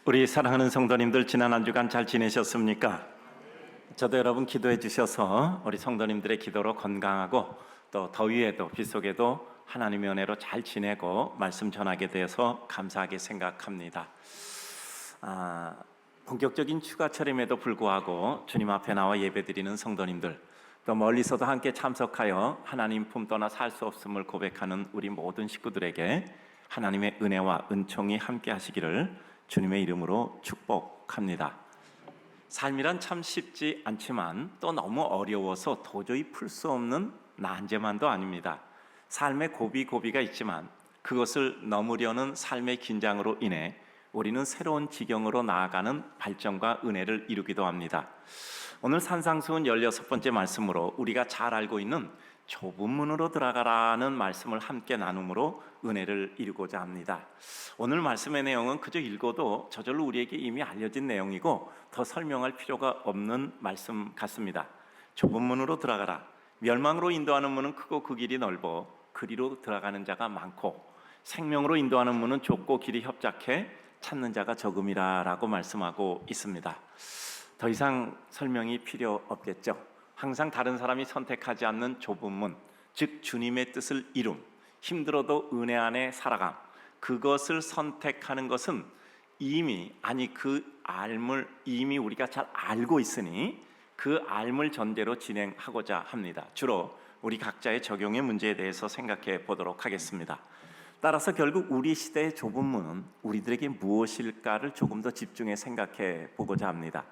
우리 사랑하는 성도님들, 지난 한 주간 잘 지내셨습니까? 저도 여러분 기도해 주셔서 우리 성도님들의 기도로 건강하고 또 더위에도 비 속에도 하나님의 은혜로 잘 지내고 말씀 전하게 되어서 감사하게 생각합니다. 본격적인 휴가철임에도 불구하고 주님 앞에 나와 예배드리는 성도님들, 또 멀리서도 함께 참석하여 하나님 품 떠나 살 수 없음을 고백하는 우리 모든 식구들에게 하나님의 은혜와 은총이 함께 하시기를 주님의 이름으로 축복합니다. 삶이란 참 쉽지 않지만 또 너무 어려워서 도저히 풀 수 없는 난제만도 아닙니다. 삶의 고비가 있지만 그것을 넘으려는 삶의 긴장으로 인해 우리는 새로운 지경으로 나아가는 발전과 은혜를 이루기도 합니다. 오늘 산상수훈 16번째 말씀으로 우리가 잘 알고 있는 좁은 문으로 들어가라는 말씀을 함께 나눔으로 은혜를 이루고자 합니다. 오늘 말씀의 내용은 그저 읽어도 저절로 우리에게 이미 알려진 내용이고 더 설명할 필요가 없는 말씀 같습니다. 좁은 문으로 들어가라. 멸망으로 인도하는 문은 크고 그 길이 넓어 그리로 들어가는 자가 많고 생명으로 인도하는 문은 좁고 길이 협착해 찾는 자가 적음이라 라고 말씀하고 있습니다. 더 이상 설명이 필요 없겠죠. 항상 다른 사람이 선택하지 않는 좁은 문, 즉 주님의 뜻을 이룸, 힘들어도 은혜 안에 살아감, 그것을 선택하는 것은 이미 우리가 잘 알고 있으니 그 알물 전제로 진행하고자 합니다. 주로 우리 각자의 적용의 문제에 대해서 생각해 보도록 하겠습니다. 따라서 결국 우리 시대의 좁은 문은 우리들에게 무엇일까를 조금 더 집중해 생각해 보고자 합니다.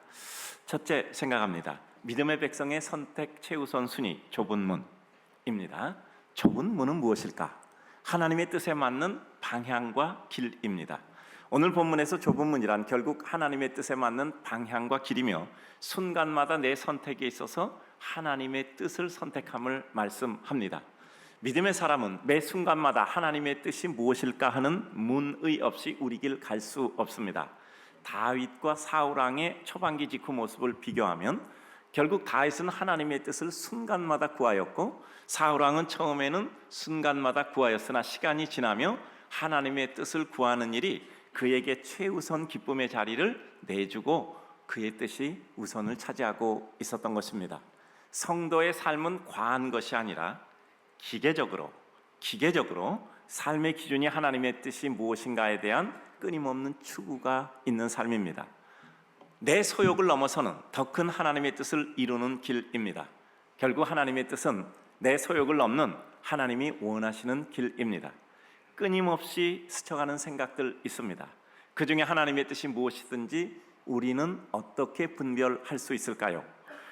첫째 생각합니다. 믿음의 백성의 선택 최우선 순위, 좁은 문입니다. 좁은 문은 무엇일까? 하나님의 뜻에 맞는 방향과 길입니다. 오늘 본문에서 좁은 문이란 결국 하나님의 뜻에 맞는 방향과 길이며 순간마다 내 선택에 있어서 하나님의 뜻을 선택함을 말씀합니다. 믿음의 사람은 매 순간마다 하나님의 뜻이 무엇일까 하는 문의 없이 우리 길 갈 수 없습니다. 다윗과 사울 왕의 초반기 직후 모습을 비교하면 결국 다윗은 하나님의 뜻을 순간마다 구하였고 사울 왕은 처음에는 순간마다 구하였으나 시간이 지나며 하나님의 뜻을 구하는 일이 그에게 최우선 기쁨의 자리를 내주고 그의 뜻이 우선을 차지하고 있었던 것입니다. 성도의 삶은 과한 것이 아니라 기계적으로 삶의 기준이 하나님의 뜻이 무엇인가에 대한 끊임없는 추구가 있는 삶입니다. 내 소욕을 넘어서는 더 큰 하나님의 뜻을 이루는 길입니다. 결국 하나님의 뜻은 내 소욕을 넘는 하나님이 원하시는 길입니다. 끊임없이 스쳐가는 생각들 있습니다. 그 중에 하나님의 뜻이 무엇이든지 우리는 어떻게 분별할 수 있을까요?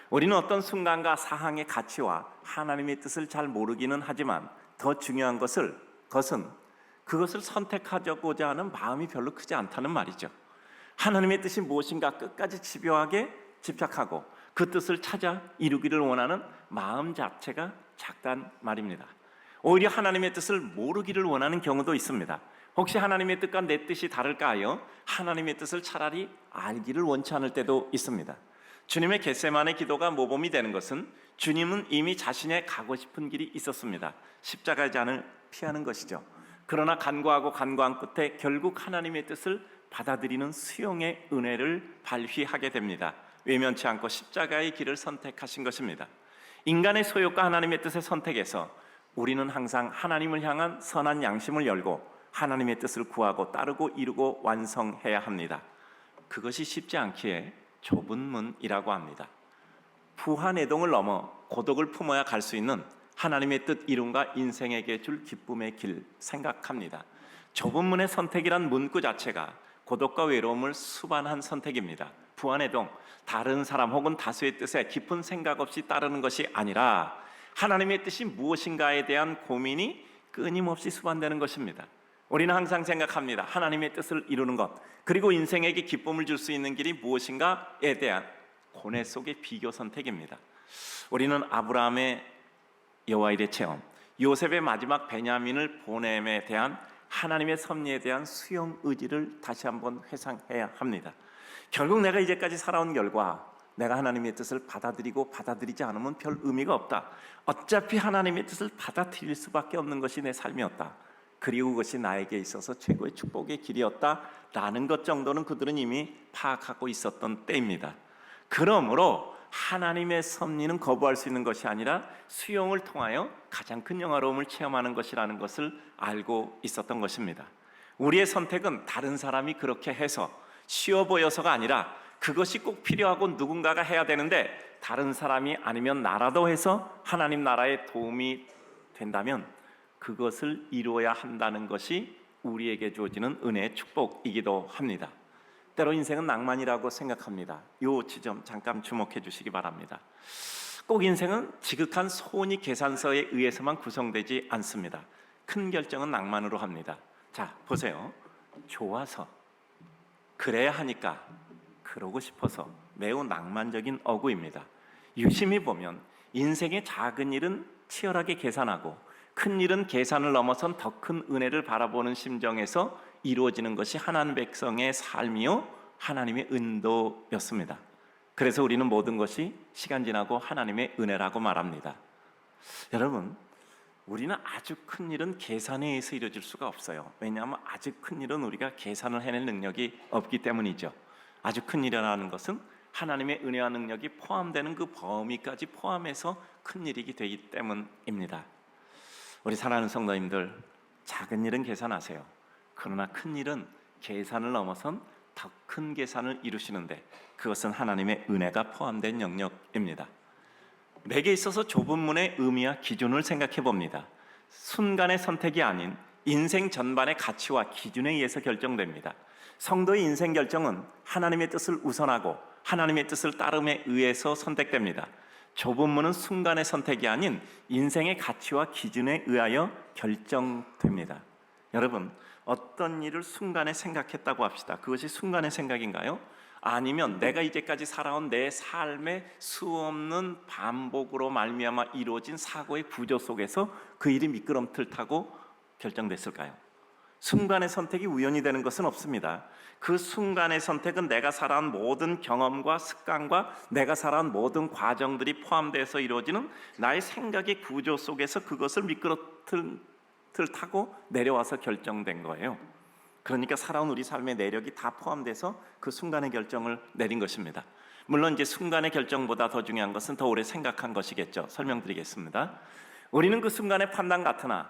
우리는 어떤 순간과 사항의 가치와 하나님의 뜻을 잘 모르기는 하지만 더 중요한 것은 그것을 선택하고자 하는 마음이 별로 크지 않다는 말이죠. 하나님의 뜻이 무엇인가 끝까지 집요하게 집착하고 그 뜻을 찾아 이루기를 원하는 마음 자체가 작단 말입니다. 오히려 하나님의 뜻을 모르기를 원하는 경우도 있습니다. 혹시 하나님의 뜻과 내 뜻이 다를까 하여 하나님의 뜻을 차라리 알기를 원치 않을 때도 있습니다. 주님의 겟세마네 기도가 모범이 되는 것은 주님은 이미 자신의 가고 싶은 길이 있었습니다. 십자가의 잔을 피하는 것이죠. 그러나 간구하고 간구한 끝에 결국 하나님의 뜻을 받아들이는 수용의 은혜를 발휘하게 됩니다. 외면치 않고 십자가의 길을 선택하신 것입니다. 인간의 소욕과 하나님의 뜻의 선택에서 우리는 항상 하나님을 향한 선한 양심을 열고 하나님의 뜻을 구하고 따르고 이루고 완성해야 합니다. 그것이 쉽지 않기에 좁은 문이라고 합니다. 부한애동을 넘어 고독을 품어야 갈 수 있는 하나님의 뜻 이룬과 인생에게 줄 기쁨의 길 생각합니다. 좁은 문의 선택이란 문구 자체가 고독과 외로움을 수반한 선택입니다. 부한애동, 다른 사람 혹은 다수의 뜻에 깊은 생각 없이 따르는 것이 아니라 하나님의 뜻이 무엇인가에 대한 고민이 끊임없이 수반되는 것입니다. 우리는 항상 생각합니다. 하나님의 뜻을 이루는 것, 그리고 인생에게 기쁨을 줄 수 있는 길이 무엇인가에 대한 고뇌 속의 비교 선택입니다. 우리는 아브라함의 여호와일의 체험, 요셉의 마지막 베냐민을 보냄에 대한 하나님의 섭리에 대한 수용 의지를 다시 한번 회상해야 합니다. 결국 내가 이제까지 살아온 결과 내가 하나님의 뜻을 받아들이고 받아들이지 않으면 별 의미가 없다. 어차피 하나님의 뜻을 받아들일 수밖에 없는 것이 내 삶이었다. 그리고 그것이 나에게 있어서 최고의 축복의 길이었다라는 것 정도는 그들은 이미 파악하고 있었던 때입니다. 그러므로 하나님의 섭리는 거부할 수 있는 것이 아니라 수용을 통하여 가장 큰 영화로움을 체험하는 것이라는 것을 알고 있었던 것입니다. 우리의 선택은 다른 사람이 그렇게 해서 쉬워 보여서가 아니라 그것이 꼭 필요하고 누군가가 해야 되는데 다른 사람이 아니면 나라도 해서 하나님 나라에 도움이 된다면 그것을 이루어야 한다는 것이 우리에게 주어지는 은혜의 축복이기도 합니다. 때로 인생은 낭만이라고 생각합니다. 이 지점 잠깐 주목해 주시기 바랍니다. 꼭 인생은 지극한 소니 계산서에 의해서만 구성되지 않습니다. 큰 결정은 낭만으로 합니다. 자, 보세요. 좋아서, 그래야 하니까, 그러고 싶어서 매우 낭만적인 어구입니다. 유심히 보면 인생의 작은 일은 치열하게 계산하고 큰 일은 계산을 넘어선 더 큰 은혜를 바라보는 심정에서 이루어지는 것이 하나님 백성의 삶이요 하나님의 은도였습니다. 그래서 우리는 모든 것이 시간 지나고 하나님의 은혜라고 말합니다. 여러분, 우리는 아주 큰 일은 계산에 의해서 이루어질 수가 없어요. 왜냐하면 아주 큰 일은 우리가 계산을 해낼 능력이 없기 때문이죠. 아주 큰 일이라는 것은 하나님의 은혜와 능력이 포함되는 그 범위까지 포함해서 큰 일이 되기 때문입니다. 우리 사랑하는 성도님들, 작은 일은 계산하세요. 그러나 큰 일은 계산을 넘어선 더 큰 계산을 이루시는데 그것은 하나님의 은혜가 포함된 영역입니다. 내게 있어서 좁은 문의 의미와 기준을 생각해 봅니다. 순간의 선택이 아닌 인생 전반의 가치와 기준에 의해서 결정됩니다. 성도의 인생 결정은 하나님의 뜻을 우선하고 하나님의 뜻을 따름에 의해서 선택됩니다. 좁은 문은 순간의 선택이 아닌 인생의 가치와 기준에 의하여 결정됩니다. 여러분, 어떤 일을 순간에 생각했다고 합시다. 그것이 순간의 생각인가요? 아니면 내가 이제까지 살아온 내 삶의 수없는 반복으로 말미암아 이루어진 사고의 구조 속에서 그 일이 미끄럼틀 타고 결정됐을까요? 순간의 선택이 우연히 되는 것은 없습니다. 그 순간의 선택은 내가 살아온 모든 경험과 습관과 내가 살아온 모든 과정들이 포함돼서 이루어지는 나의 생각의 구조 속에서 그것을 미끄럼틀 타고 내려와서 결정된 거예요. 그러니까 살아온 우리 삶의 내력이 다 포함돼서 그 순간의 결정을 내린 것입니다. 물론 이제 순간의 결정보다 더 중요한 것은 더 오래 생각한 것이겠죠. 설명드리겠습니다. 우리는 그 순간의 판단 같으나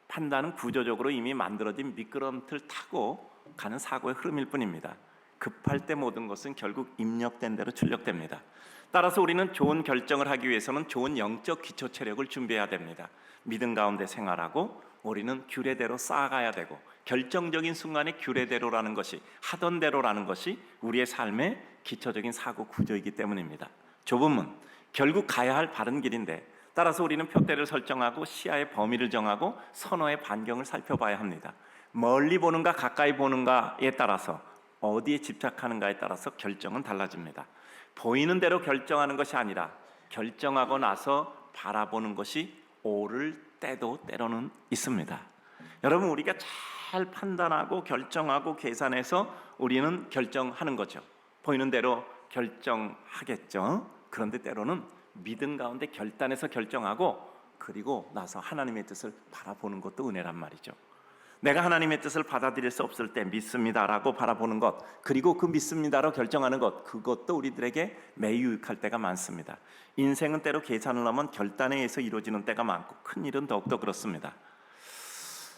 판단은 구조적으로 이미 만들어진 미끄럼틀 타고 가는 사고의 흐름일 뿐입니다. 급할 때 모든 것은 결국 입력된 대로 출력됩니다. 따라서 우리는 좋은 결정을 하기 위해서는 좋은 영적 기초 체력을 준비해야 됩니다. 믿음 가운데 생활하고 우리는 규례대로 쌓아가야 되고 결정적인 순간에 규례대로라는 것이 하던 대로라는 것이 우리의 삶의 기초적인 사고 구조이기 때문입니다. 좁은 문, 결국 가야 할 바른 길인데 따라서 우리는 표대를 설정하고 시야의 범위를 정하고 선호의 반경을 살펴봐야 합니다. 멀리 보는가 가까이 보는가에 따라서 어디에 집착하는가에 따라서 결정은 달라집니다. 보이는 대로 결정하는 것이 아니라 결정하고 나서 바라보는 것이 옳을 때도 때로는 있습니다. 여러분, 우리가 잘 판단하고 결정하고 계산해서 우리는 결정하는 거죠. 보이는 대로 결정하겠죠. 그런데 때로는 믿음 가운데 결단해서 결정하고 그리고 나서 하나님의 뜻을 바라보는 것도 은혜란 말이죠. 내가 하나님의 뜻을 받아들일 수 없을 때 믿습니다라고 바라보는 것, 그리고 그 믿습니다로 결정하는 것, 그것도 우리들에게 매우 유익할 때가 많습니다. 인생은 때로 계산을 넘은 결단에 의해서 이루어지는 때가 많고 큰 일은 더욱더 그렇습니다.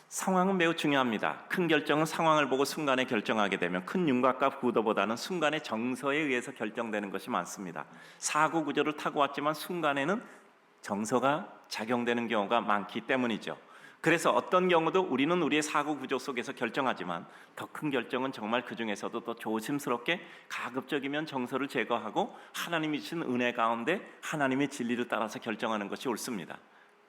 상황은 매우 중요합니다. 큰 결정은 상황을 보고 순간에 결정하게 되면 큰 윤곽과 구도보다는 순간의 정서에 의해서 결정되는 것이 많습니다. 사고 구조를 타고 왔지만 순간에는 정서가 작용되는 경우가 많기 때문이죠. 그래서 어떤 경우도 우리는 우리의 사고 구조 속에서 결정하지만 더 큰 결정은 정말 그 중에서도 더 조심스럽게 가급적이면 정서를 제거하고 하나님이 주신 은혜 가운데 하나님의 진리를 따라서 결정하는 것이 옳습니다.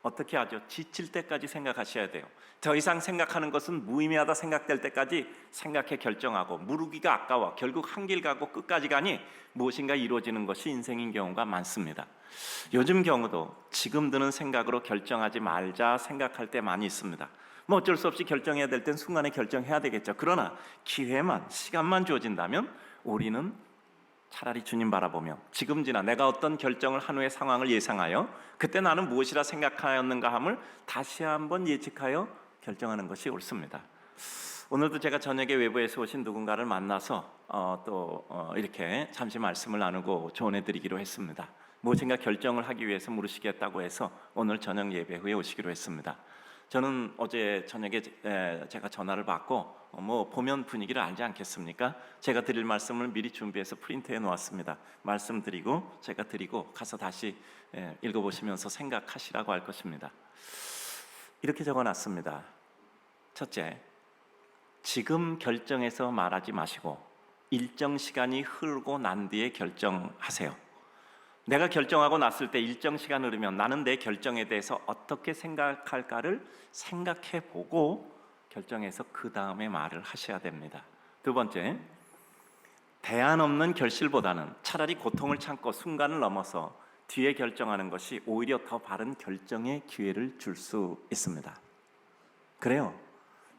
어떻게 하죠? 지칠 때까지 생각하셔야 돼요. 더 이상 생각하는 것은 무의미하다 생각될 때까지 생각해 결정하고 무르기가 아까워 결국 한 길 가고 끝까지 가니 무엇인가 이루어지는 것이 인생인 경우가 많습니다. 요즘 경우도 지금 드는 생각으로 결정하지 말자 생각할 때 많이 있습니다. 뭐 어쩔 수 없이 결정해야 될 땐 순간에 결정해야 되겠죠. 그러나 기회만, 시간만 주어진다면 우리는 차라리 주님 바라보며 지금 지나 내가 어떤 결정을 한 후의 상황을 예상하여 그때 나는 무엇이라 생각하였는가 함을 다시 한번 예측하여 결정하는 것이 옳습니다. 오늘도 제가 저녁에 외부에서 오신 누군가를 만나서 이렇게 잠시 말씀을 나누고 조언해드리기로 했습니다. 무엇인가 결정을 하기 위해서 물으시겠다고 해서 오늘 저녁 예배 후에 오시기로 했습니다. 저는 어제 저녁에 제가 전화를 받고 보면 분위기를 알지 않겠습니까? 제가 드릴 말씀을 미리 준비해서 프린트해 놓았습니다. 말씀드리고 제가 드리고 가서 다시 읽어보시면서 생각하시라고 할 것입니다. 이렇게 적어놨습니다. 첫째, 지금 결정해서 말하지 마시고 일정 시간이 흐르고 난 뒤에 결정하세요. 내가 결정하고 났을 때 일정 시간 흐르면 나는 내 결정에 대해서 어떻게 생각할까를 생각해 보고 결정해서 그 다음에 말을 하셔야 됩니다. 두 번째, 대안 없는 결실보다는 차라리 고통을 참고 순간을 넘어서 뒤에 결정하는 것이 오히려 더 바른 결정의 기회를 줄 수 있습니다. 그래요.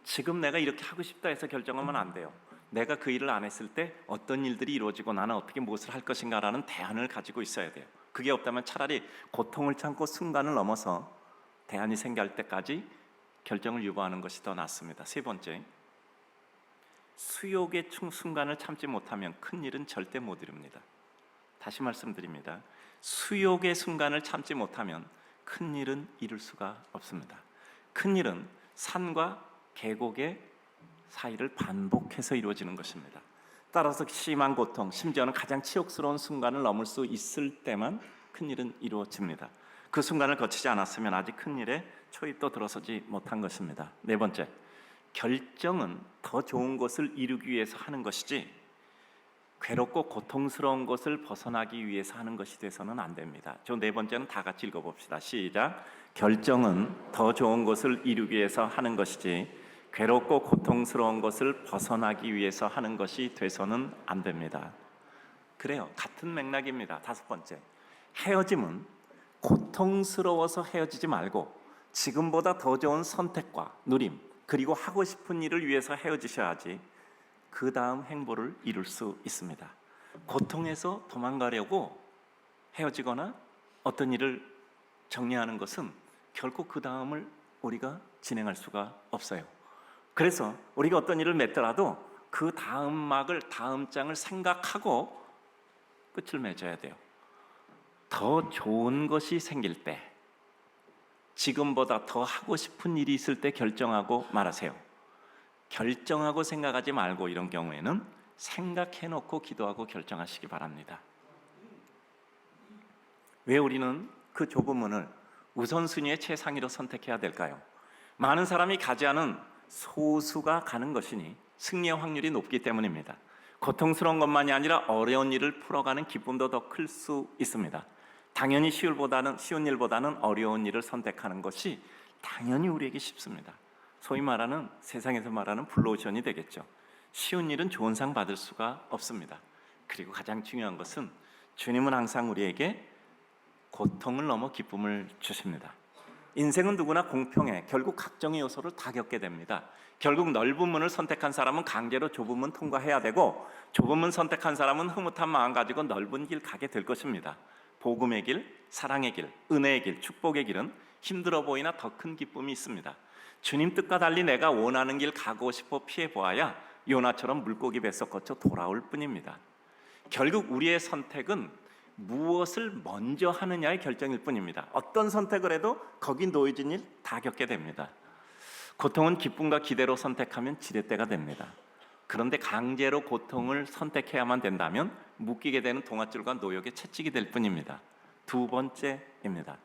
지금 내가 이렇게 하고 싶다 해서 결정하면 안 돼요. 내가 그 일을 안 했을 때 어떤 일들이 이루어지고 나는 어떻게 무엇을 할 것인가라는 대안을 가지고 있어야 돼요. 그게 없다면 차라리 고통을 참고 순간을 넘어서 대안이 생길 때까지 결정을 유보하는 것이 더 낫습니다. 세 번째, 수욕의 순간을 참지 못하면 큰 일은 절대 못 이룹니다. 다시 말씀드립니다. 수욕의 순간을 참지 못하면 큰 일은 이룰 수가 없습니다. 큰 일은 산과 계곡의 사이를 반복해서 이루어지는 것입니다. 따라서 심한 고통, 심지어는 가장 치욕스러운 순간을 넘을 수 있을 때만 큰 일은 이루어집니다. 그 순간을 거치지 않았으면 아직 큰 일에 초입도 들어서지 못한 것입니다. 네 번째, 결정은 더 좋은 것을 이루기 위해서 하는 것이지 괴롭고 고통스러운 것을 벗어나기 위해서 하는 것이 돼서는 안 됩니다. 저 네 번째는 다 같이 읽어봅시다. 시작. 결정은 더 좋은 것을 이루기 위해서 하는 것이지 괴롭고 고통스러운 것을 벗어나기 위해서 하는 것이 돼서는 안 됩니다. 그래요. 같은 맥락입니다. 다섯 번째, 헤어짐은 고통스러워서 헤어지지 말고 지금보다 더 좋은 선택과 누림 그리고 하고 싶은 일을 위해서 헤어지셔야지 그 다음 행보를 이룰 수 있습니다. 고통에서 도망가려고 헤어지거나 어떤 일을 정리하는 것은 결코 그 다음을 우리가 진행할 수가 없어요. 그래서 우리가 어떤 일을 맺더라도 그 다음 막을, 다음 장을 생각하고 끝을 맺어야 돼요. 더 좋은 것이 생길 때, 지금보다 더 하고 싶은 일이 있을 때 결정하고 말하세요. 결정하고 생각하지 말고 이런 경우에는 생각해놓고 기도하고 결정하시기 바랍니다. 왜 우리는 그 좁은 문을 우선순위의 최상위로 선택해야 될까요? 많은 사람이 가지 않은 소수가 가는 것이니 승리의 확률이 높기 때문입니다. 고통스러운 것만이 아니라 어려운 일을 풀어가는 기쁨도 더 클 수 있습니다. 당연히 쉬운 일보다는 어려운 일을 선택하는 것이 당연히 우리에게 쉽습니다. 소위 말하는 세상에서 말하는 블루오션이 되겠죠. 쉬운 일은 좋은 상 받을 수가 없습니다. 그리고 가장 중요한 것은 주님은 항상 우리에게 고통을 넘어 기쁨을 주십니다. 인생은 누구나 공평해 결국 각종의 요소를 다 겪게 됩니다. 결국 넓은 문을 선택한 사람은 강제로 좁은 문 통과해야 되고 좁은 문 선택한 사람은 흐뭇한 마음 가지고 넓은 길 가게 될 것입니다. 복음의 길, 사랑의 길, 은혜의 길, 축복의 길은 힘들어 보이나 더 큰 기쁨이 있습니다. 주님 뜻과 달리 내가 원하는 길 가고 싶어 피해 보아야 요나처럼 물고기 뱃속 거쳐 돌아올 뿐입니다. 결국 우리의 선택은 무엇을 먼저 하느냐의 결정일 뿐입니다. 어떤 선택을 해도 거기 놓여진 일 다 겪게 됩니다. 고통은 기쁨과 기대로 선택하면 지렛대가 됩니다. 그런데 강제로 고통을 선택해야만 된다면 묶이게 되는 동아줄과 노역에 채찍이 될 뿐입니다. 두 번째입니다.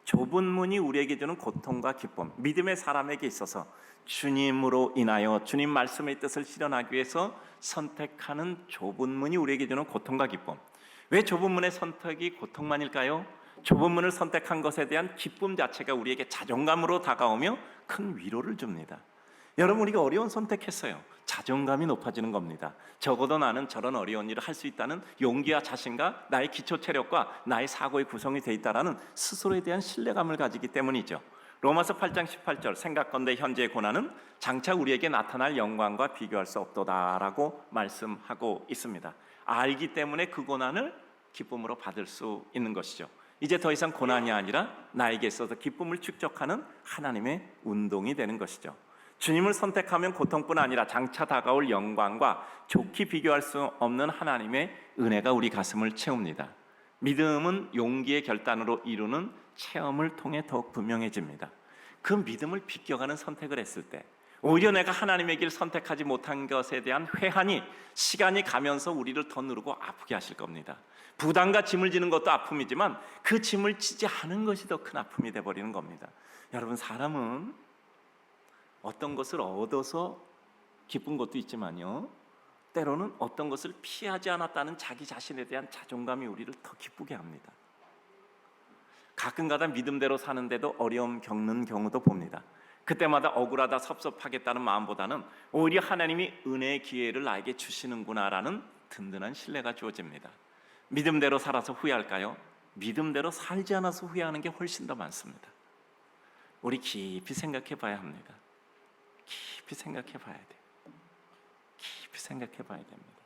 좁은 문이 우리에게 주는 고통과 기쁨, 믿음의 사람에게 있어서 주님으로 인하여 주님 말씀의 뜻을 실현하기 위해서 선택하는 좁은 문이 우리에게 주는 고통과 기쁨. 왜 좁은 문의 선택이 고통만일까요? 좁은 문을 선택한 것에 대한 기쁨 자체가 우리에게 자존감으로 다가오며 큰 위로를 줍니다. 여러분, 우리가 어려운 선택했어요. 자존감이 높아지는 겁니다. 적어도 나는 저런 어려운 일을 할 수 있다는 용기와 자신과 나의 기초 체력과 나의 사고의 구성이 돼 있다는 스스로에 대한 신뢰감을 가지기 때문이죠. 로마서 8장 18절 생각건대 현재의 고난은 장차 우리에게 나타날 영광과 비교할 수 없도다라고 말씀하고 있습니다. 알기 때문에 그 고난을 기쁨으로 받을 수 있는 것이죠. 이제 더 이상 고난이 아니라 나에게 있어서 기쁨을 축적하는 하나님의 운동이 되는 것이죠. 주님을 선택하면 고통뿐 아니라 장차 다가올 영광과 좋게 비교할 수 없는 하나님의 은혜가 우리 가슴을 채웁니다. 믿음은 용기의 결단으로 이루는 체험을 통해 더욱 분명해집니다. 그 믿음을 비껴가는 선택을 했을 때 오히려 내가 하나님의 길 선택하지 못한 것에 대한 회한이 시간이 가면서 우리를 더 누르고 아프게 하실 겁니다. 부담과 짐을 지는 것도 아픔이지만 그 짐을 지지 않은 것이 더 큰 아픔이 되어버리는 겁니다. 여러분, 사람은 어떤 것을 얻어서 기쁜 것도 있지만요, 때로는 어떤 것을 피하지 않았다는 자기 자신에 대한 자존감이 우리를 더 기쁘게 합니다. 가끔가다 믿음대로 사는데도 어려움 겪는 경우도 봅니다. 그때마다 억울하다 섭섭하겠다는 마음보다는 오히려 하나님이 은혜의 기회를 나에게 주시는구나라는 든든한 신뢰가 주어집니다. 믿음대로 살아서 후회할까요? 믿음대로 살지 않아서 후회하는 게 훨씬 더 많습니다. 우리 깊이 생각해 봐야 합니다. 깊이 생각해 봐야 돼요. 깊이 생각해 봐야 됩니다.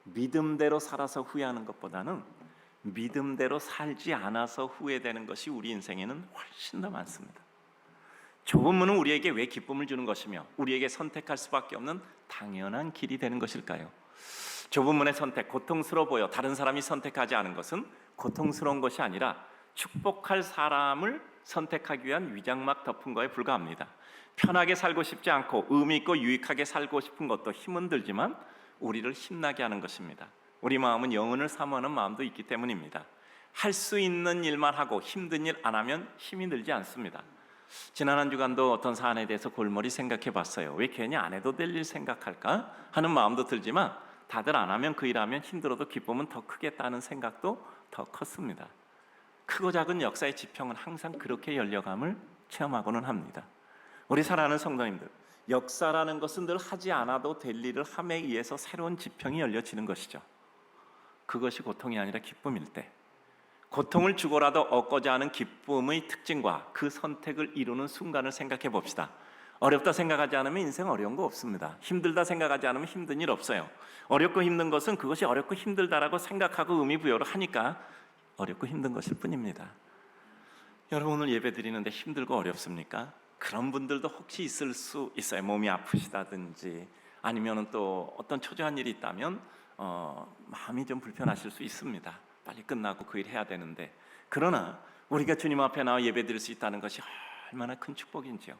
믿음대로 살아서 후회하는 것보다는 믿음대로 살지 않아서 후회되는 것이 우리 인생에는 훨씬 더 많습니다. 좁은 문은 우리에게 왜 기쁨을 주는 것이며 우리에게 선택할 수밖에 없는 당연한 길이 되는 것일까요? 좁은 문의 선택, 고통스러워 보여 다른 사람이 선택하지 않은 것은 고통스러운 것이 아니라 축복할 사람을 선택하기 위한 위장막 덮은 거에 불과합니다. 편하게 살고 싶지 않고 의미 있고 유익하게 살고 싶은 것도 힘은 들지만 우리를 힘나게 하는 것입니다. 우리 마음은 영혼을 사모하는 마음도 있기 때문입니다. 할 수 있는 일만 하고 힘든 일 안 하면 힘이 들지 않습니다. 지난 한 주간도 어떤 사안에 대해서 골머리 생각해 봤어요. 왜 괜히 안 해도 될 일 생각할까 하는 마음도 들지만 다들 안 하면 그 일하면 힘들어도 기쁨은 더 크겠다는 생각도 더 컸습니다. 크고 작은 역사의 지평은 항상 그렇게 열려감을 체험하고는 합니다. 우리 사랑하는 성도님들, 역사라는 것은 늘 하지 않아도 될 일을 함에 의해서 새로운 지평이 열려지는 것이죠. 그것이 고통이 아니라 기쁨일 때, 고통을 주고라도 얻고자 하는 기쁨의 특징과 그 선택을 이루는 순간을 생각해 봅시다. 어렵다 생각하지 않으면 인생 어려운 거 없습니다. 힘들다 생각하지 않으면 힘든 일 없어요. 어렵고 힘든 것은 그것이 어렵고 힘들다라고 생각하고 의미 부여를 하니까 어렵고 힘든 것일 뿐입니다. 여러분, 오늘 예배 드리는데 힘들고 어렵습니까? 그런 분들도 혹시 있을 수 있어요. 몸이 아프시다든지 아니면 또 어떤 초조한 일이 있다면 마음이 좀 불편하실 수 있습니다. 빨리 끝나고 그 일 해야 되는데, 그러나 우리가 주님 앞에 나와 예배 드릴 수 있다는 것이 얼마나 큰 축복인지요.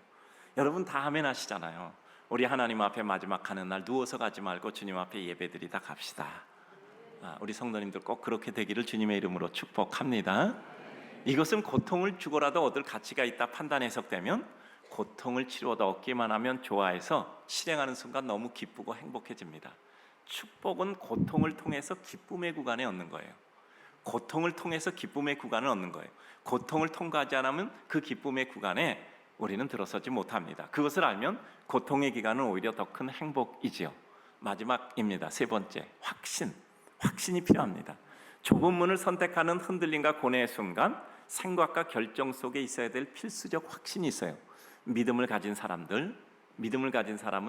여러분 다 아멘 하시잖아요. 우리 하나님 앞에 마지막 하는 날 누워서 가지 말고 주님 앞에 예배 드리다 갑시다. 우리 성도님들 꼭 그렇게 되기를 주님의 이름으로 축복합니다. 이것은 고통을 주고라도 얻을 가치가 있다 판단 해석되면 고통을 치료하다 얻기만 하면 좋아해서 실행하는 순간 너무 기쁘고 행복해집니다. 축복은 고통을 통해서 기쁨의 구간에 얻는 거예요. 고통을 통해서 기쁨의 구간을 얻는 거예요. 고통을 통과하지 않으면 그 기쁨의 구간에 우리는 들어서지 못합니다. 그것을 알면 고통의 기간은 오히려 더 큰 행복이지요. 마지막입니다. 세 번째, 확신이 필요합니다. 좁은 문을 선택하는 흔들림과 고뇌의 순간 생각과 결정 속에 있어야 될 필수적 확신이 있어요. 믿음을 가진 사람은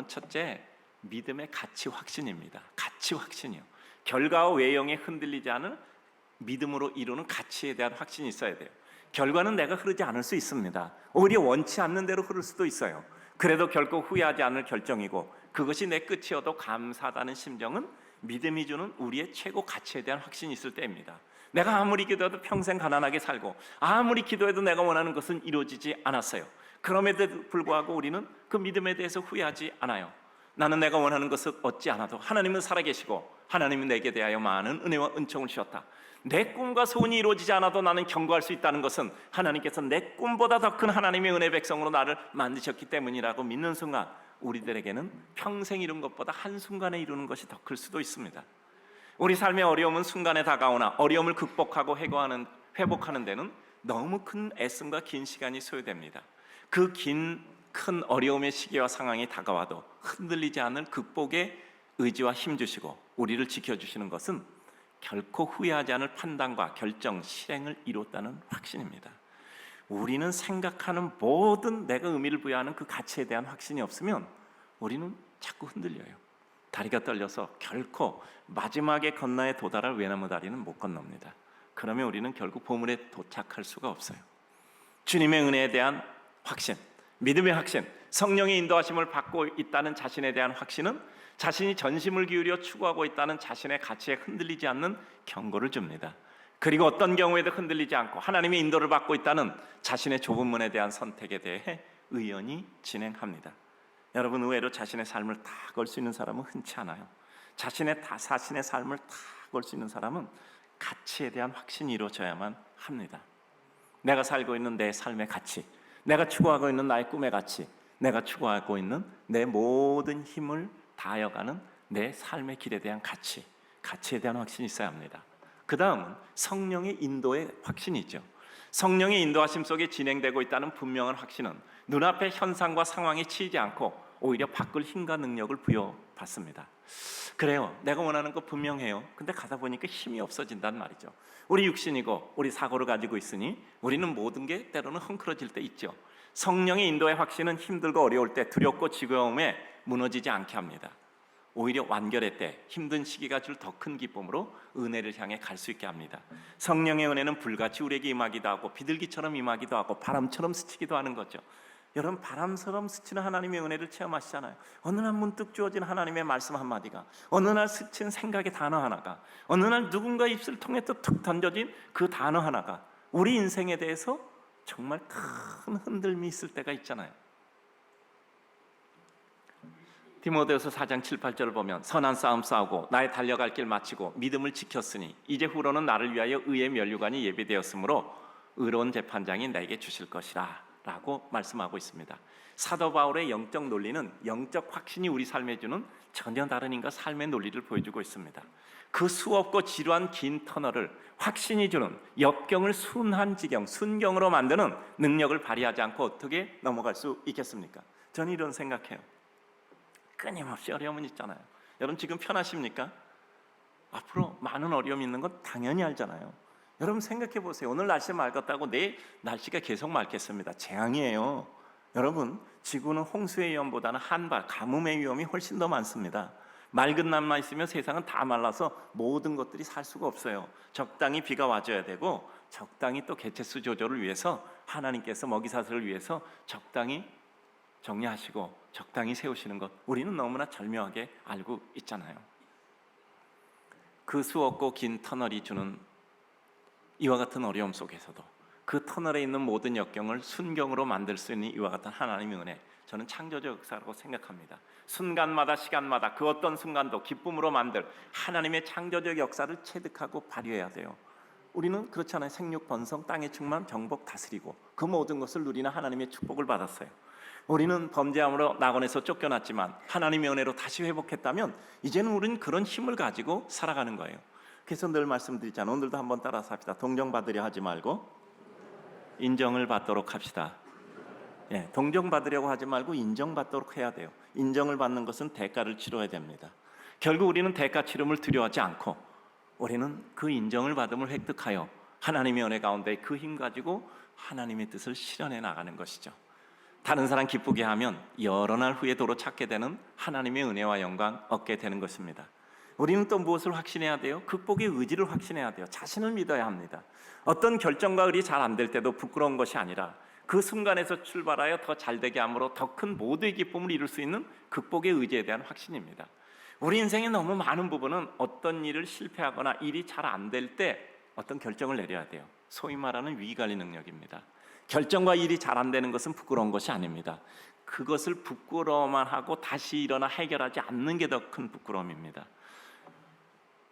첫째, 믿음의 가치 확신입니다. 가치 확신이요. 결과와 외형에 흔들리지 않을 믿음으로 이루는 가치에 대한 확신이 있어야 돼요. 결과는 내가 흐르지 않을 수 있습니다. 오히려 원치 않는 대로 흐를 수도 있어요. 그래도 결코 후회하지 않을 결정이고 그것이 내 끝이어도 감사하다는 심정은 믿음이 주는 우리의 최고 가치에 대한 확신이 있을 때입니다. 내가 아무리 기도해도 평생 가난하게 살고 아무리 기도해도 내가 원하는 것은 이루어지지 않았어요. 그럼에도 불구하고 우리는 그 믿음에 대해서 후회하지 않아요. 나는 내가 원하는 것을 얻지 않아도 하나님은 살아계시고 하나님은 내게 대하여 많은 은혜와 은총을 주셨다. 내 꿈과 소원이 이루어지지 않아도 나는 경고할 수 있다는 것은 하나님께서 내 꿈보다 더 큰 하나님의 은혜 백성으로 나를 만드셨기 때문이라고 믿는 순간 우리들에게는 평생 이룬 것보다 한순간에 이루는 것이 더 클 수도 있습니다. 우리 삶의 어려움은 순간에 다가오나 어려움을 극복하고 회복하는 데는 너무 큰 애씀과 긴 시간이 소요됩니다. 그 큰 어려움의 시기와 상황이 다가와도 흔들리지 않을 극복의 의지와 힘 주시고 우리를 지켜주시는 것은 결코 후회하지 않을 판단과 결정, 실행을 이뤘다는 확신입니다. 우리는 생각하는 모든 내가 의미를 부여하는 그 가치에 대한 확신이 없으면 우리는 자꾸 흔들려요. 다리가 떨려서 결코 마지막에 건너에 도달할 외나무 다리는 못 건넙니다. 그러면 우리는 결국 보물에 도착할 수가 없어요. 주님의 은혜에 대한 확신, 믿음의 확신, 성령의 인도하심을 받고 있다는 자신에 대한 확신은 자신이 전심을 기울여 추구하고 있다는 자신의 가치에 흔들리지 않는 경고를 줍니다. 그리고 어떤 경우에도 흔들리지 않고 하나님의 인도를 받고 있다는 자신의 좁은 문에 대한 선택에 대해 의연히 진행합니다. 여러분, 의외로 자신의 삶을 다 걸 수 있는 사람은 흔치 않아요. 자신의 삶을 다 걸 수 있는 사람은 가치에 대한 확신이 이루어져야만 합니다. 내가 살고 있는 내 삶의 가치, 내가 추구하고 있는 나의 꿈의 가치, 내가 추구하고 있는 내 모든 힘을 다하여가는 내 삶의 길에 대한 가치에 대한 확신이 있어야 합니다. 그 다음은 성령의 인도의 확신이죠. 성령의 인도하심 속에 진행되고 있다는 분명한 확신은 눈앞의 현상과 상황에 치이지 않고 오히려 바꿀 힘과 능력을 부여받습니다. 그래요, 내가 원하는 거 분명해요. 근데 가다 보니까 힘이 없어진단 말이죠. 우리 육신이고 우리 사고를 가지고 있으니 우리는 모든 게 때로는 헝클어질 때 있죠. 성령의 인도의 확신은 힘들고 어려울 때, 두렵고 지겨움에 무너지지 않게 합니다. 오히려 완결의 때, 힘든 시기가 줄 더 큰 기쁨으로 은혜를 향해 갈 수 있게 합니다. 성령의 은혜는 불같이 우리에게 임하기도 하고 비둘기처럼 임하기도 하고 바람처럼 스치기도 하는 거죠. 여러분, 바람처럼 스치는 하나님의 은혜를 체험하시잖아요. 어느 날 문득 주어진 하나님의 말씀 한마디가, 어느 날 스친 생각의 단어 하나가, 어느 날 누군가 입술 통해 또 툭 던져진 그 단어 하나가 우리 인생에 대해서 정말 큰 흔들림이 있을 때가 있잖아요. 디모데후서 4장 7, 8절을 보면 선한 싸움 싸우고 나의 달려갈 길 마치고 믿음을 지켰으니 이제 후로는 나를 위하여 의의 면류관이 예비되었으므로 의로운 재판장이 내게 주실 것이라 라고 말씀하고 있습니다. 사도 바울의 영적 논리는 영적 확신이 우리 삶에 주는 전혀 다른 인간 삶의 논리를 보여주고 있습니다. 그 수없고 지루한 긴 터널을 확신이 주는 역경을 순한 지경, 순경으로 만드는 능력을 발휘하지 않고 어떻게 넘어갈 수 있겠습니까? 저는 이런 생각해요. 끊임없이 어려움은 있잖아요. 여러분, 지금 편하십니까? 앞으로 많은 어려움이 있는 건 당연히 알잖아요. 여러분, 생각해 보세요. 오늘 날씨 맑았다고 내일 날씨가 계속 맑겠습니다. 재앙이에요. 여러분, 지구는 홍수의 위험보다는 한발, 가뭄의 위험이 훨씬 더 많습니다. 맑은 날만 있으면 세상은 다 말라서 모든 것들이 살 수가 없어요. 적당히 비가 와줘야 되고, 적당히 또 개체수 조절을 위해서 하나님께서 먹이사슬을 위해서 적당히 정리하시고 적당히 세우시는 것, 우리는 너무나 절묘하게 알고 있잖아요. 그 수없고 긴 터널이 주는 이와 같은 어려움 속에서도 그 터널에 있는 모든 역경을 순경으로 만들 수 있는 이와 같은 하나님의 은혜, 저는 창조적 역사라고 생각합니다. 순간마다 시간마다 그 어떤 순간도 기쁨으로 만들 하나님의 창조적 역사를 체득하고 발휘해야 돼요. 우리는 그렇잖아요. 생육 번성, 땅의 충만, 정복, 다스리고 그 모든 것을 누리는 하나님의 축복을 받았어요. 우리는 범죄함으로 낙원에서 쫓겨났지만 하나님의 은혜로 다시 회복했다면 이제는 우리는 그런 힘을 가지고 살아가는 거예요. 그래서 늘 말씀드리잖아요. 오늘도 한번 따라서 합시다. 동정받으려 하지 말고 인정을 받도록 합시다. 동정받으려고 하지 말고 인정받도록 해야 돼요. 인정을 받는 것은 대가를 치러야 됩니다. 결국 우리는 대가 치름을 두려워하지 않고 우리는 그 인정을 받음을 획득하여 하나님의 은혜 가운데 그 힘 가지고 하나님의 뜻을 실현해 나가는 것이죠. 다른 사람 기쁘게 하면 여러 날 후에 도로 찾게 되는 하나님의 은혜와 영광 얻게 되는 것입니다. 우리는 또 무엇을 확신해야 돼요? 극복의 의지를 확신해야 돼요. 자신을 믿어야 합니다. 어떤 결정과 의리 잘 안 될 때도 부끄러운 것이 아니라 그 순간에서 출발하여 더 잘되게 함으로 더 큰 모두의 기쁨을 이룰 수 있는 극복의 의지에 대한 확신입니다. 우리 인생의 너무 많은 부분은 어떤 일을 실패하거나 일이 잘 안 될 때 어떤 결정을 내려야 돼요. 소위 말하는 위기관리 능력입니다. 결정과 일이 잘 안 되는 것은 부끄러운 것이 아닙니다. 그것을 부끄러워만 하고 다시 일어나 해결하지 않는 게 더 큰 부끄러움입니다.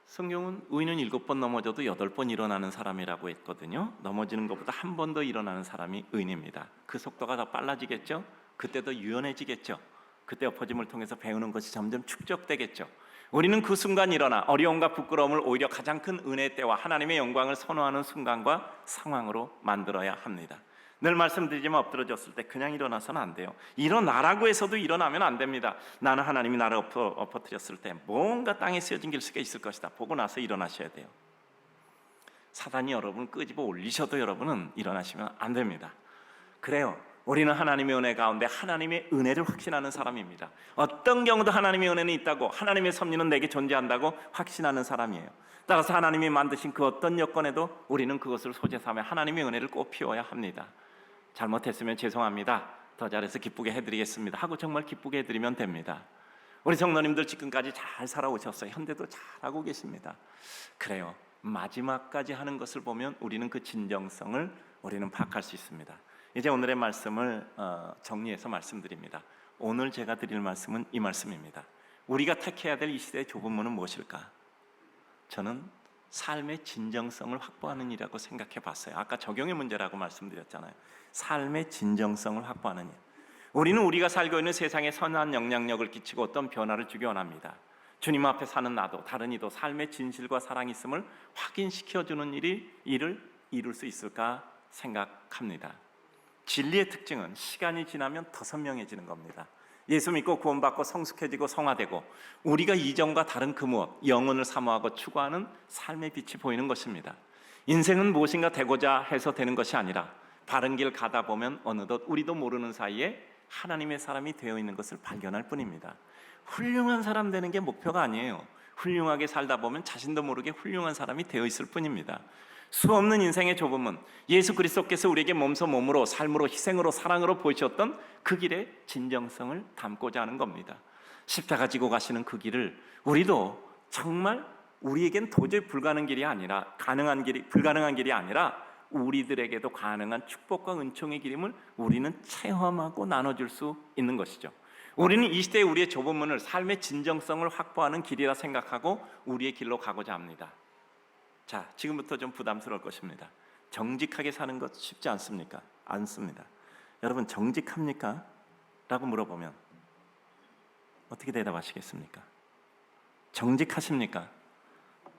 성경은 의인은 7번 넘어져도 8번 일어나는 사람이라고 했거든요. 넘어지는 것보다 한 번 더 일어나는 사람이 의인입니다. 그 속도가 더 빨라지겠죠? 그때 더 유연해지겠죠? 그때 엎어짐을 통해서 배우는 것이 점점 축적되겠죠? 우리는 그 순간 일어나 어려움과 부끄러움을 오히려 가장 큰 은혜의 때와 하나님의 영광을 선호하는 순간과 상황으로 만들어야 합니다. 늘 말씀드리지만 엎드러졌을 때 그냥 일어나서는 안 돼요. 일어나라고 해서도 일어나면 안 됩니다. 나는 하나님이 나를 엎어뜨렸을 때 뭔가 땅에 쓰여진 길수가 있을 것이다 보고 나서 일어나셔야 돼요. 사단이 여러분 끄집어 올리셔도 여러분은 일어나시면 안 됩니다. 그래요, 우리는 하나님의 은혜 가운데 하나님의 은혜를 확신하는 사람입니다. 어떤 경우도 하나님의 은혜는 있다고, 하나님의 섭리는 내게 존재한다고 확신하는 사람이에요. 따라서 하나님이 만드신 그 어떤 여건에도 우리는 그것을 소재 삼아 하나님의 은혜를 꼭 피워야 합니다. 잘못했으면 죄송합니다. 더 잘해서 기쁘게 해드리겠습니다 하고 정말 기쁘게 해드리면 됩니다. 우리 성도님들 지금까지 잘 살아오셨어요. 현대도 잘하고 계십니다. 그래요. 마지막까지 하는 것을 보면 우리는 그 진정성을 우리는 파악할 수 있습니다. 이제 오늘의 말씀을 정리해서 말씀드립니다. 오늘 제가 드릴 말씀은 이 말씀입니다. 우리가 택해야 될 이 시대의 좁은 문은 무엇일까? 저는 삶의 진정성을 확보하는 일이라고 생각해 봤어요. 아까 적용의 문제라고 말씀드렸잖아요. 삶의 진정성을 확보하는 일. 우리는 우리가 살고 있는 세상에 선한 영향력을 끼치고 어떤 변화를 주기 원합니다. 주님 앞에 사는 나도 다른 이도 삶의 진실과 사랑이 있음을 확인시켜주는 일을 이룰 수 있을까 생각합니다. 진리의 특징은 시간이 지나면 더 선명해지는 겁니다. 예수 믿고 구원받고 성숙해지고 성화되고 우리가 이전과 다른 그 무엇, 영혼을 사모하고 추구하는 삶의 빛이 보이는 것입니다. 인생은 무엇인가 되고자 해서 되는 것이 아니라 바른 길 가다 보면 어느덧 우리도 모르는 사이에 하나님의 사람이 되어 있는 것을 발견할 뿐입니다. 훌륭한 사람 되는 게 목표가 아니에요. 훌륭하게 살다 보면 자신도 모르게 훌륭한 사람이 되어 있을 뿐입니다. 수없는 인생의 좁은 문, 예수 그리스도께서 우리에게 몸소 몸으로 삶으로 희생으로 사랑으로 보이셨던 그 길의 진정성을 담고자 하는 겁니다. 십자가 지고 가시는 그 길을 우리도 정말 우리에겐 도저히 불가능한 길이 아니라 우리들에게도 가능한 축복과 은총의 길임을 우리는 체험하고 나눠줄 수 있는 것이죠. 우리는 이 시대에 우리의 좁은 문을 삶의 진정성을 확보하는 길이라 생각하고 우리의 길로 가고자 합니다. 자, 지금부터 좀 부담스러울 것입니다. 정직하게 사는 것 쉽지 않습니까? 않습니다. 여러분, 정직합니까? 라고 물어보면 어떻게 대답하시겠습니까? 정직하십니까?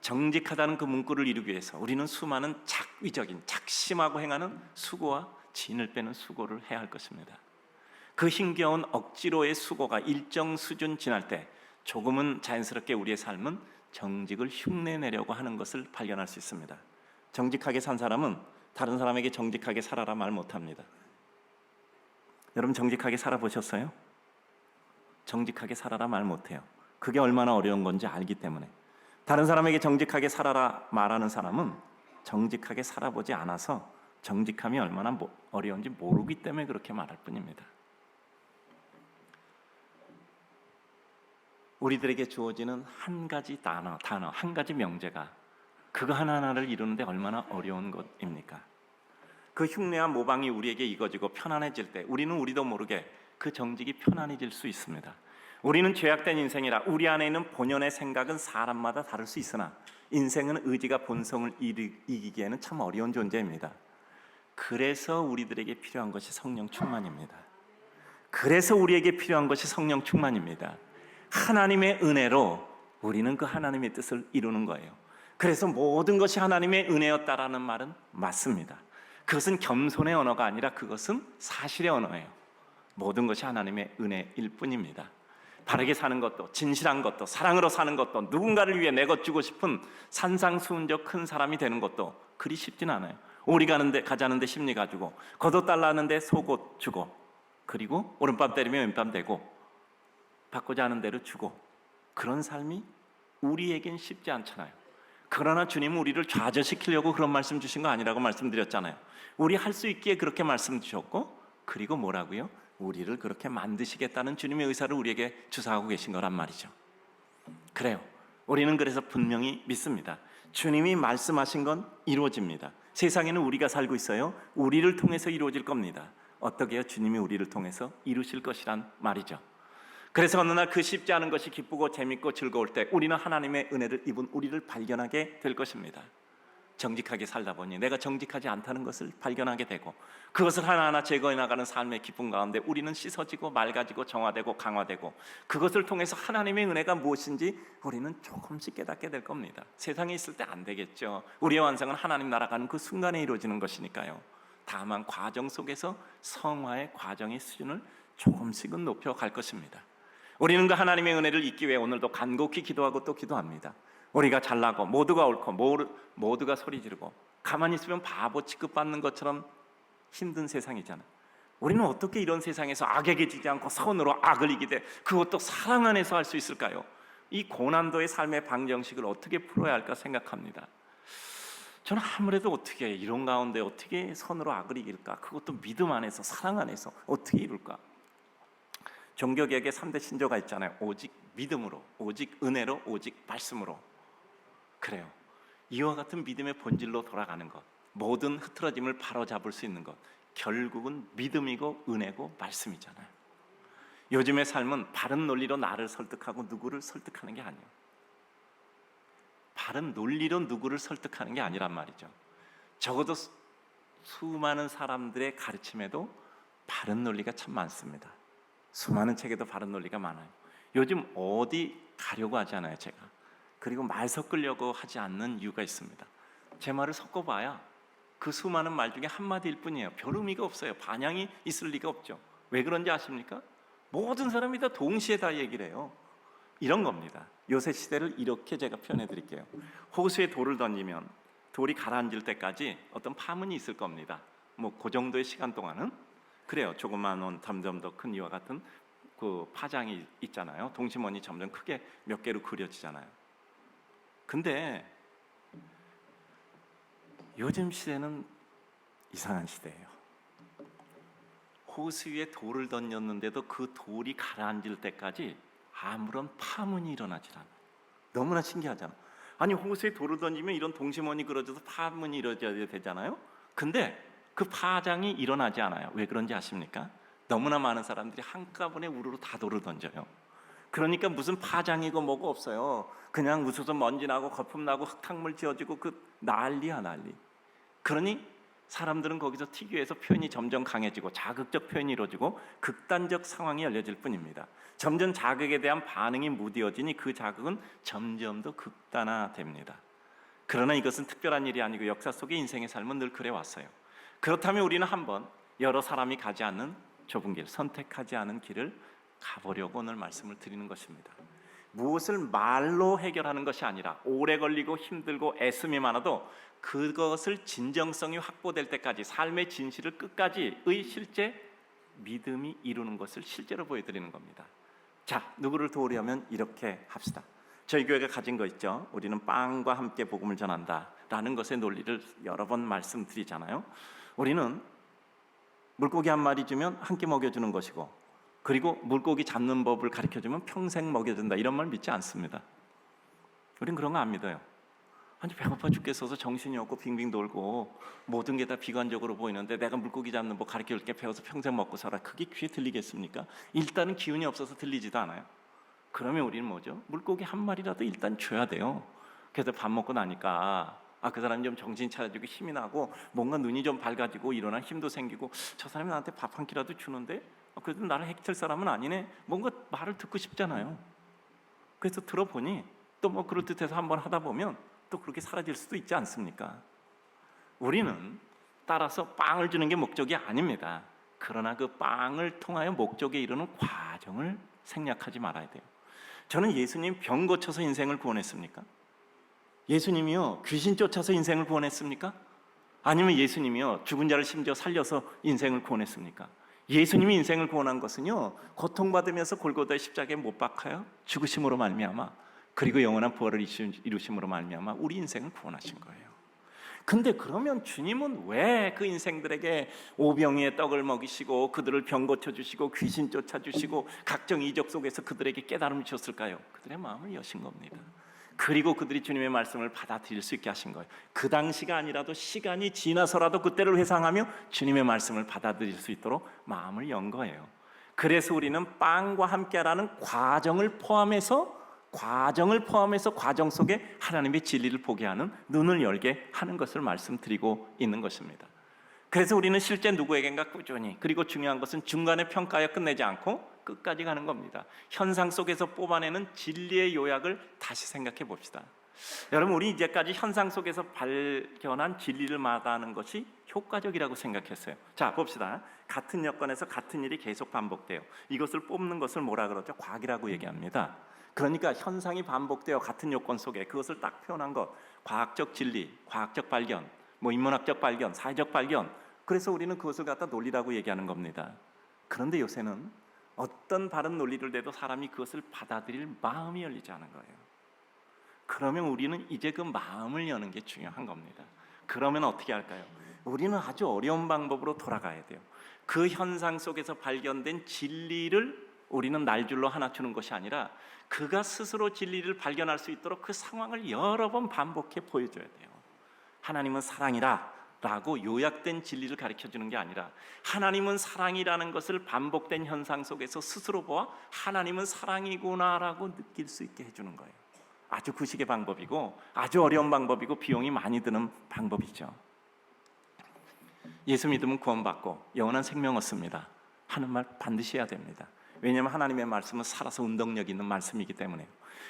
정직하다는 그 문구를 이루기 위해서 우리는 수많은 작위적인 작심하고 행하는 수고와 진을 빼는 수고를 해야 할 것입니다. 그 힘겨운 억지로의 수고가 일정 수준 지날 때 조금은 자연스럽게 우리의 삶은 정직을 흉내내려고 하는 것을 발견할 수 있습니다. 정직하게 산 사람은 다른 사람에게 정직하게 살아라 말 못합니다. 여러분, 정직하게 살아보셨어요? 정직하게 살아라 말 못해요. 그게 얼마나 어려운 건지 알기 때문에. 다른 사람에게 정직하게 살아라 말하는 사람은 정직하게 살아보지 않아서 정직함이 얼마나 어려운지 모르기 때문에 그렇게 말할 뿐입니다. 우리들에게 주어지는 한 가지 단어, 한 가지 명제가 그거 하나하나를 이루는데 얼마나 어려운 것입니까? 그 흉내와 모방이 우리에게 익어지고 편안해질 때 우리는 우리도 모르게 그 정직이 편안해질 수 있습니다. 우리는 죄악된 인생이라 우리 안에 있는 본연의 생각은 사람마다 다를 수 있으나 인생은 의지가 본성을 이기기에는 참 어려운 존재입니다. 그래서 우리들에게 필요한 것이 성령 충만입니다. 그래서 우리에게 필요한 것이 성령 충만입니다. 하나님의 은혜로 우리는 그 하나님의 뜻을 이루는 거예요. 그래서 모든 것이 하나님의 은혜였다라는 말은 맞습니다. 그것은 겸손의 언어가 아니라 그것은 사실의 언어예요. 모든 것이 하나님의 은혜일 뿐입니다. 바르게 사는 것도, 진실한 것도, 사랑으로 사는 것도, 누군가를 위해 내 것 주고 싶은 산상수훈적 큰 사람이 되는 것도 그리 쉽진 않아요. 오리 가자는데 심리 가지고, 겉옷 달라는데 속옷 주고, 그리고 오른밤 때리면 왼밤 대고, 받고자 하는 대로 주고, 그런 삶이 우리에겐 쉽지 않잖아요. 그러나 주님은 우리를 좌절시키려고 그런 말씀 주신 거 아니라고 말씀드렸잖아요. 우리 할 수 있기에 그렇게 말씀 주셨고, 그리고 뭐라고요? 우리를 그렇게 만드시겠다는 주님의 의사를 우리에게 주사하고 계신 거란 말이죠. 그래요. 우리는 그래서 분명히 믿습니다. 주님이 말씀하신 건 이루어집니다. 세상에는 우리가 살고 있어요. 우리를 통해서 이루어질 겁니다. 어떻게 해요? 주님이 우리를 통해서 이루실 것이란 말이죠. 그래서 어느 날 그 쉽지 않은 것이 기쁘고 재밌고 즐거울 때 우리는 하나님의 은혜를 입은 우리를 발견하게 될 것입니다. 정직하게 살다 보니 내가 정직하지 않다는 것을 발견하게 되고, 그것을 하나하나 제거해 나가는 삶의 기쁨 가운데 우리는 씻어지고 맑아지고 정화되고 강화되고, 그것을 통해서 하나님의 은혜가 무엇인지 우리는 조금씩 깨닫게 될 겁니다. 세상에 있을 때 안 되겠죠. 우리의 완성은 하나님 나라 가는 그 순간에 이루어지는 것이니까요. 다만 과정 속에서 성화의 과정의 수준을 조금씩은 높여갈 것입니다. 우리는 그 하나님의 은혜를 잊기 위해 오늘도 간곡히 기도하고 또 기도합니다. 우리가 잘나고 모두가 옳고 모두가 소리 지르고 가만히 있으면 바보 취급받는 것처럼 힘든 세상이잖아요. 우리는 어떻게 이런 세상에서 악에게 지지 않고 선으로 악을 이기되 그것도 사랑 안에서 할 수 있을까요? 이 고난도의 삶의 방정식을 어떻게 풀어야 할까 생각합니다. 저는 아무래도 어떻게 이런 가운데 어떻게 선으로 악을 이길까? 그것도 믿음 안에서, 사랑 안에서 어떻게 이룰까? 종교개혁의 3대 신조가 있잖아요. 오직 믿음으로, 오직 은혜로, 오직 말씀으로. 그래요. 이와 같은 믿음의 본질로 돌아가는 것, 모든 흐트러짐을 바로잡을 수 있는 것, 결국은 믿음이고 은혜고 말씀이잖아요. 요즘의 삶은 바른 논리로 나를 설득하고 누구를 설득하는 게 아니에요. 바른 논리로 누구를 설득하는 게 아니란 말이죠. 적어도 수많은 사람들의 가르침에도 바른 논리가 참 많습니다. 수많은 책에도 바른 논리가 많아요. 요즘 어디 가려고 하지 않아요, 제가. 그리고 말 섞으려고 하지 않는 이유가 있습니다. 제 말을 섞어봐야 그 수많은 말 중에 한마디일 뿐이에요. 별 의미가 없어요. 반향이 있을 리가 없죠. 왜 그런지 아십니까? 모든 사람이 다 동시에 다 얘기를 해요. 이런 겁니다. 요새 시대를 이렇게 제가 표현해 드릴게요. 호수에 돌을 던지면 돌이 가라앉을 때까지 어떤 파문이 있을 겁니다. 뭐 그 정도의 시간 동안은 그래요. 조그만 점점 더 큰 이와 같은 그 파장이 있잖아요. 동심원이 점점 크게 몇 개로 그려지잖아요. 근데 요즘 시대는 이상한 시대예요. 호수 위에 돌을 던졌는데도 그 돌이 가라앉을 때까지 아무런 파문이 일어나질 않아요. 너무나 신기하잖아. 아니 호수에 돌을 던지면 이런 동심원이 그려져서 파문이 이루어져야 되잖아요. 근데 그 파장이 일어나지 않아요. 왜 그런지 아십니까? 너무나 많은 사람들이 한꺼번에 우르르 다 돌을 던져요. 그러니까 무슨 파장이고 뭐고 없어요. 그냥 웃어서 먼지 나고 거품 나고 흙탕물 지어지고 그 난리야 난리. 그러니 사람들은 거기서 특유에서 표현이 점점 강해지고 자극적 표현이 이루어지고 극단적 상황이 열려질 뿐입니다. 점점 자극에 대한 반응이 무뎌지니 그 자극은 점점 더 극단화됩니다. 그러나 이것은 특별한 일이 아니고 역사 속의 인생의 삶은 늘 그래왔어요. 그렇다면 우리는 한번 여러 사람이 가지 않는 좁은 길, 선택하지 않은 길을 가보려고 오늘 말씀을 드리는 것입니다. 무엇을 말로 해결하는 것이 아니라 오래 걸리고 힘들고 애씀이 많아도 그것을 진정성이 확보될 때까지 삶의 진실을 끝까지의 실제 믿음이 이루는 것을 실제로 보여드리는 겁니다. 자, 누구를 도우려면 이렇게 합시다. 저희 교회가 가진 거 있죠. 우리는 빵과 함께 복음을 전한다 라는 것의 논리를 여러 번 말씀드리잖아요. 우리는 물고기 한 마리 주면 한 끼 먹여주는 것이고, 그리고 물고기 잡는 법을 가르쳐주면 평생 먹여준다, 이런 말 믿지 않습니다. 우린 그런 거 안 믿어요. 아니 배고파 죽겠어서 정신이 없고 빙빙 돌고 모든 게 다 비관적으로 보이는데 내가 물고기 잡는 법 가르쳐줄게, 배워서 평생 먹고 살아. 그게 귀에 들리겠습니까? 일단은 기운이 없어서 들리지도 않아요. 그러면 우리는 뭐죠? 물고기 한 마리라도 일단 줘야 돼요. 그래서 밥 먹고 나니까 그 사람이 좀 정신 차려지고 힘이 나고 뭔가 눈이 좀 밝아지고 일어나 힘도 생기고, 저 사람이 나한테 밥 한 끼라도 주는데 그래도 나를 해칠 사람은 아니네, 뭔가 말을 듣고 싶잖아요. 그래서 들어보니 또 뭐 그럴듯해서 한번 하다 보면 또 그렇게 사라질 수도 있지 않습니까? 우리는 따라서 빵을 주는 게 목적이 아닙니다. 그러나 그 빵을 통하여 목적에 이르는 과정을 생략하지 말아야 돼요. 저는 예수님 병 고쳐서 인생을 구원했습니까? 예수님이요 귀신 쫓아서 인생을 구원했습니까? 아니면 예수님이요 죽은 자를 심지어 살려서 인생을 구원했습니까? 예수님이 인생을 구원한 것은요 고통받으면서 골고다의 십자가에 못 박혀요 죽으심으로 말미암아, 그리고 영원한 부활을 이루심으로 말미암아 우리 인생을 구원하신 거예요. 근데 그러면 주님은 왜 그 인생들에게 오병이의 떡을 먹이시고 그들을 병 고쳐주시고 귀신 쫓아주시고 각종 이적 속에서 그들에게 깨달음을 주셨을까요? 그들의 마음을 여신 겁니다. 그리고 그들이 주님의 말씀을 받아들일 수 있게 하신 거예요. 그 당시가 아니라도 시간이 지나서라도 그때를 회상하며 주님의 말씀을 받아들일 수 있도록 마음을 연 거예요. 그래서 우리는 빵과 함께라는 과정을 포함해서 과정 속에 하나님의 진리를 보게 하는 눈을 열게 하는 것을 말씀드리고 있는 것입니다. 그래서 우리는 실제 누구에겐가 꾸준히, 그리고 중요한 것은 중간에 평가하여 끝내지 않고 끝까지 가는 겁니다. 현상 속에서 뽑아내는 진리의 요약을 다시 생각해 봅시다. 여러분, 우리 이제까지 현상 속에서 발견한 진리를 마다하는 것이 효과적이라고 생각했어요. 자, 봅시다. 같은 여건에서 같은 일이 계속 반복돼요. 이것을 뽑는 것을 뭐라 그러죠? 과학이라고 얘기합니다. 그러니까 현상이 반복되어 같은 요건 속에 그것을 딱 표현한 것, 과학적 진리, 과학적 발견, 뭐 인문학적 발견, 사회적 발견, 그래서 우리는 그것을 갖다 논리라고 얘기하는 겁니다. 그런데 요새는 어떤 바른 논리를 내도 사람이 그것을 받아들일 마음이 열리지 않은 거예요. 그러면 우리는 이제 그 마음을 여는 게 중요한 겁니다. 그러면 어떻게 할까요? 우리는 아주 어려운 방법으로 돌아가야 돼요. 그 현상 속에서 발견된 진리를 우리는 날줄로 하나 주는 것이 아니라 그가 스스로 진리를 발견할 수 있도록 그 상황을 여러 번 반복해 보여줘야 돼요. 하나님은 사랑이라 라고 요약된 진리를 가르쳐 주는 게 아니라 하나님은 사랑이라는 것을 반복된 현상 속에서 스스로 보아 하나님은 사랑이구나 라고 느낄 수 있게 해주는 거예요. 아주 구식의 방법이고 아주 어려운 방법이고 비용이 많이 드는 방법이죠. 예수 믿으면 구원받고 영원한 생명 얻습니다 하는 말 반드시 해야 됩니다. 왜냐하면 하나님의 말씀은 살아서 운동력 있는 말씀이기 때문에요.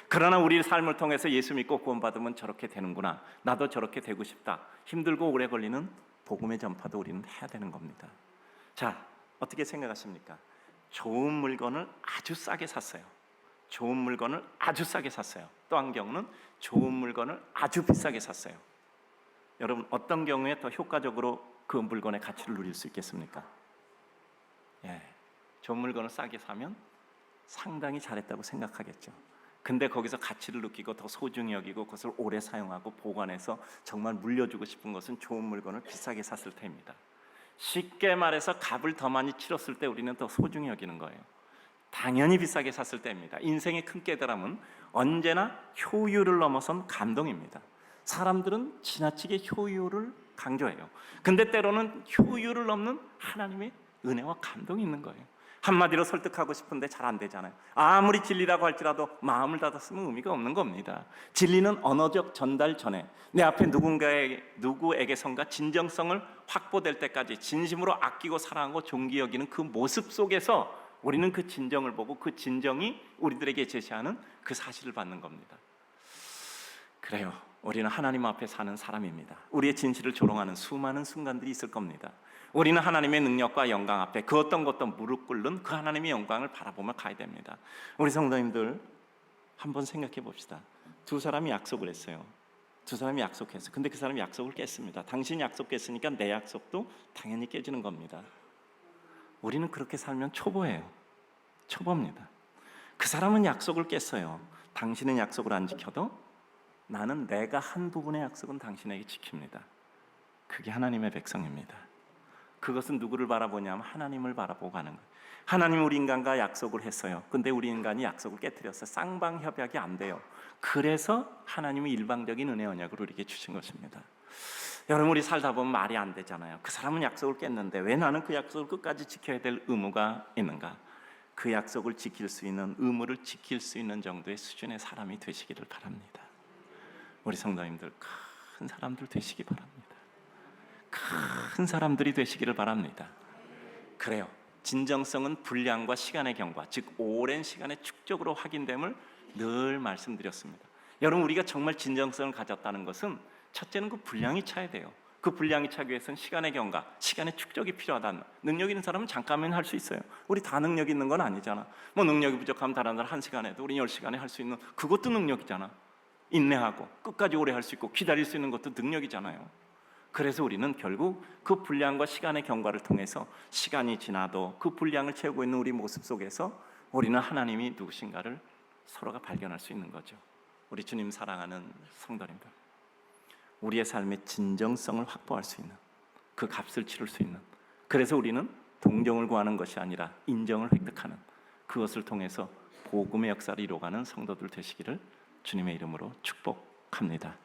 그러나 우리의 삶을 통해서 예수 믿고 구원받으면 저렇게 되는구나, 나도 저렇게 되고 싶다, 힘들고 오래 걸리는 복음의 전파도 우리는 해야 되는 겁니다. 자, 어떻게 생각하십니까? 좋은 물건을 아주 싸게 샀어요. 좋은 물건을 아주 싸게 샀어요. 또 한 경우는 좋은 물건을 아주 비싸게 샀어요. 여러분, 어떤 경우에 더 효과적으로 그 물건의 가치를 누릴 수 있겠습니까? 좋은 물건을 싸게 사면 상당히 잘했다고 생각하겠죠. 근데 거기서 가치를 느끼고 더 소중히 여기고 그것을 오래 사용하고 보관해서 정말 물려주고 싶은 것은 좋은 물건을 비싸게 샀을 때입니다. 쉽게 말해서 값을 더 많이 치렀을 때 우리는 더 소중히 여기는 거예요. 당연히 비싸게 샀을 때입니다. 인생의 큰 깨달음은 언제나 효율을 넘어선 감동입니다. 사람들은 지나치게 효율을 강조해요. 근데 때로는 효율을 넘는 하나님의 은혜와 감동이 있는 거예요. 한마디로 설득하고 싶은데 잘 안 되잖아요. 아무리 진리라고 할지라도 마음을 닫았으면 의미가 없는 겁니다. 진리는 언어적 전달 전에 내 앞에 누구에게선가 진정성을 확보될 때까지 진심으로 아끼고 사랑하고 존귀 여기는 그 모습 속에서 우리는 그 진정을 보고 그 진정이 우리들에게 제시하는 그 사실을 받는 겁니다. 그래요. 우리는 하나님 앞에 사는 사람입니다. 우리의 진실을 조롱하는 수많은 순간들이 있을 겁니다. 우리는 하나님의 능력과 영광 앞에 그 어떤 것도 무릎 꿇는 그 하나님의 영광을 바라보며 가야 됩니다. 우리 성도님들 한번 생각해 봅시다. 두 사람이 약속을 했어요. 두 사람이 약속했어요. 근데 그 사람이 약속을 깼습니다. 당신이 약속했으니까 내 약속도 당연히 깨지는 겁니다. 우리는 그렇게 살면 초보예요. 초보입니다. 그 사람은 약속을 깼어요. 당신은 약속을 안 지켜도 나는 내가 한 부분의 약속은 당신에게 지킵니다. 그게 하나님의 백성입니다. 그것은 누구를 바라보냐면 하나님을 바라보고 가는 거예요. 하나님 우리 인간과 약속을 했어요. 근데 우리 인간이 약속을 깨뜨렸어요. 쌍방협약이 안 돼요. 그래서 하나님이 일방적인 은혜 언약을 우리에게 주신 것입니다. 여러분, 우리 살다 보면 말이 안 되잖아요. 그 사람은 약속을 깼는데 왜 나는 그 약속을 끝까지 지켜야 될 의무가 있는가? 그 약속을 지킬 수 있는, 의무를 지킬 수 있는 정도의 수준의 사람이 되시기를 바랍니다. 우리 성도님들 큰 사람들 되시기 바랍니다. 큰 사람들이 되시기를 바랍니다. 그래요. 진정성은 분량과 시간의 경과, 즉 오랜 시간의 축적으로 확인됨을 늘 말씀드렸습니다. 여러분, 우리가 정말 진정성을 가졌다는 것은 첫째는 그 분량이 차야 돼요. 그 분량이 차기 위해서는 시간의 경과, 시간의 축적이 필요하다는. 능력 있는 사람은 잠깐만 할 수 있어요. 우리 다 능력 있는 건 아니잖아. 뭐 능력이 부족하면 다른 사람 1시간 해도 우리 10시간에 할 수 있는 그것도 능력이잖아. 인내하고 끝까지 오래 할 수 있고 기다릴 수 있는 것도 능력이잖아요. 그래서 우리는 결국 그 분량과 시간의 경과를 통해서 시간이 지나도 그 분량을 채우고 있는 우리 모습 속에서 우리는 하나님이 누구신가를 서로가 발견할 수 있는 거죠. 우리 주님 사랑하는 성도님들, 우리의 삶의 진정성을 확보할 수 있는, 그 값을 치를 수 있는, 그래서 우리는 동정을 구하는 것이 아니라 인정을 획득하는, 그것을 통해서 복음의 역사를 이루어가는 성도들 되시기를 주님의 이름으로 축복합니다.